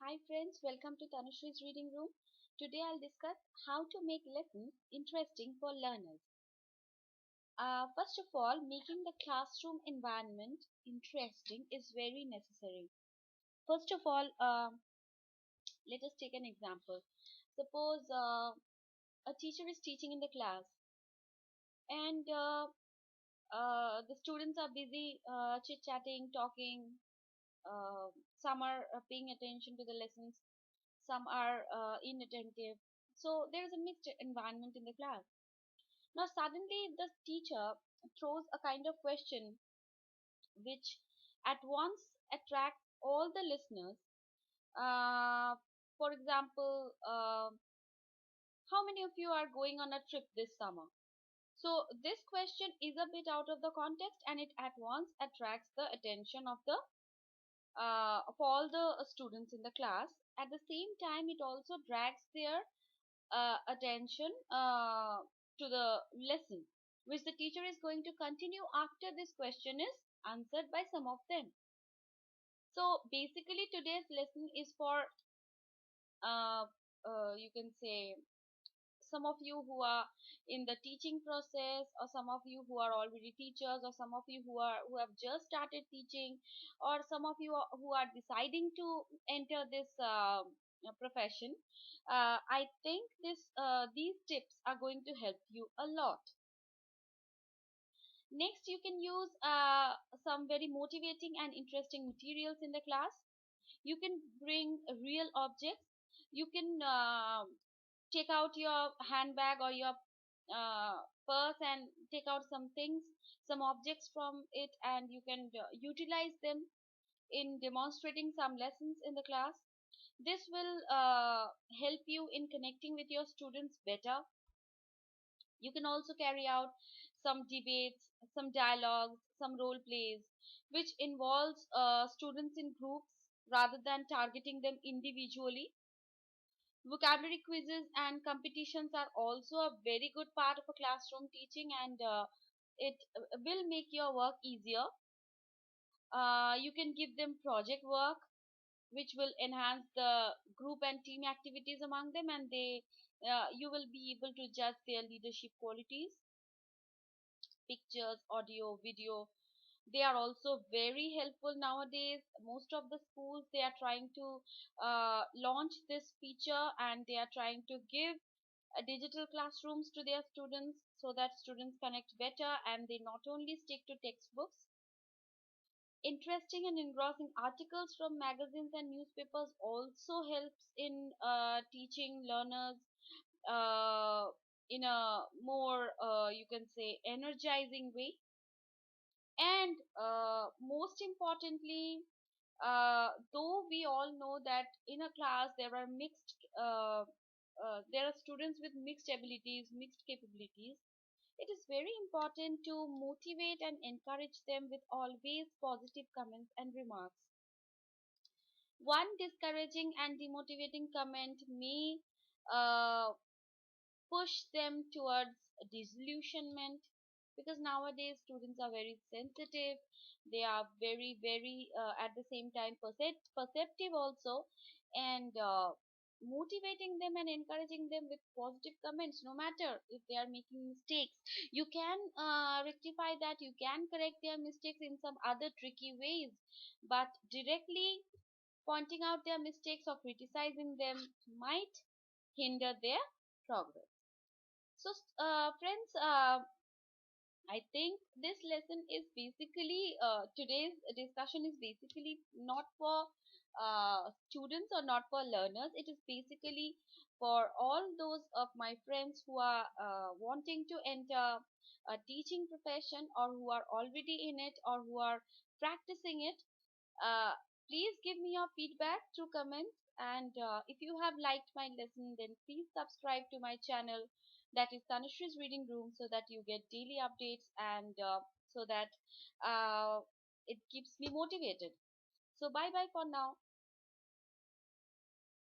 Hi friends, welcome to Tanushri's Reading Room. Today I'll discuss how to make lessons interesting for learners. First of all, making the classroom environment interesting is very necessary. First of all, let us take an example. Suppose a teacher is teaching in the class and the students are busy chit-chatting, talking. Some are paying attention to the lessons, some are inattentive. So there is a mixed environment in the class. Now suddenly the teacher throws a kind of question which at once attracts all the listeners. Uh, for example, how many of you are going on a trip this summer? So this question is a bit out of the context and it at once attracts the attention of all the students in the class. At the same time, it also drags their attention to the lesson, which the teacher is going to continue after this question is answered by some of them. So basically, today's lesson is for you can say some of you who are in the teaching process, or some of you who are already teachers, or some of you who have just started teaching, or some of you who are deciding to enter this profession. I think these tips are going to help you a lot. Next, you can use some very motivating and interesting materials in the class. You can bring real objects. You can take out your handbag or your purse and take out some things, some objects from it, and you can utilize them in demonstrating some lessons in the class. This will help you in connecting with your students better. You can also carry out some debates, some dialogues, some role plays, which involves students in groups rather than targeting them individually. Vocabulary quizzes and competitions are also a very good part of a classroom teaching, and it will make your work easier. You can give them project work, which will enhance the group and team activities among them, and you will be able to judge their leadership qualities. Pictures, audio, video, they are also very helpful nowadays. Most of the schools, they are trying to launch this feature, and they are trying to give digital classrooms to their students so that students connect better and they not only stick to textbooks. Interesting and engrossing articles from magazines and newspapers also helps in teaching learners uh, in a more you can say energizing way. And most importantly, though we all know that in a class there are students with mixed abilities, mixed capabilities, it is very important to motivate and encourage them with always positive comments and remarks. One discouraging and demotivating comment may uh, push them towards disillusionment, because nowadays students are very sensitive. They are very at the same time perceptive also, and motivating them and encouraging them with positive comments, no matter if they are making mistakes, you can rectify that, you can correct their mistakes in some other tricky ways, but directly pointing out their mistakes or criticizing them might hinder their progress. So, friends, I think this lesson is basically today's discussion is basically not for students or not for learners. It is basically for all those of my friends who are wanting to enter a teaching profession, or who are already in it, or who are practicing it. Uh, Please give me your feedback through comments, and if you have liked my lesson, then please subscribe to my channel, that is Tanushri's Reading Room, so that you get daily updates, and so that uh, it keeps me motivated. So bye bye for now.